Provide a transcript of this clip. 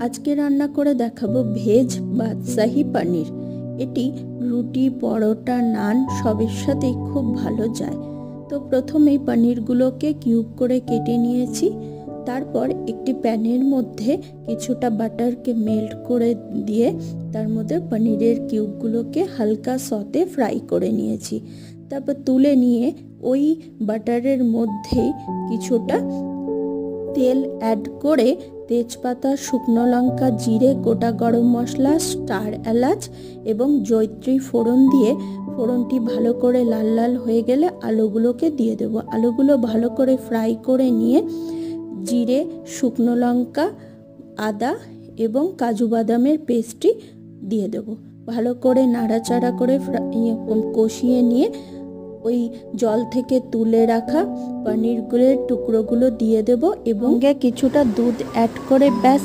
আজকে রান্না করে দেখাবো ভেজ বা শাহি পনির। এটি রুটি, পরোটা, নান সবের সাথেই খুব ভালো যায়। তো প্রথমেই পনিরগুলোকে কিউব করে কেটে নিয়েছি। তারপর একটি প্যানের মধ্যে কিছুটা বাটারকে মেল্ট করে দিয়ে তার মধ্যে পনিরের কিউবগুলোকে হালকা সতে ফ্রাই করে নিয়েছি। তারপর তুলে নিয়ে ওই বাটারের মধ্যেই কিছুটা তেল অ্যাড করে তেজপাতা, শুকনো লঙ্কা, জিরে, গোটা গরম মশলা, স্টার এলাচ এবং জয়িত্রী ফোড়ন দিয়ে ফোড়নটি ভালো করে লাল লাল হয়ে গেলে আলুগুলোকে দিয়ে দেব। আলুগুলো ভালো করে ফ্রাই করে নিয়ে জিরে, শুকনো লঙ্কা, আদা এবং কাজু বাদামের পেস্টটি দিয়ে দেব। ভালো করে নাড়াচাড়া করে কষিয়ে নিয়ে ওই জল থেকে তুলে রাখা পনিরগুলোর টুকরোগুলো দিয়ে দেব এবং কিছুটা দুধ অ্যাড করে ব্যাস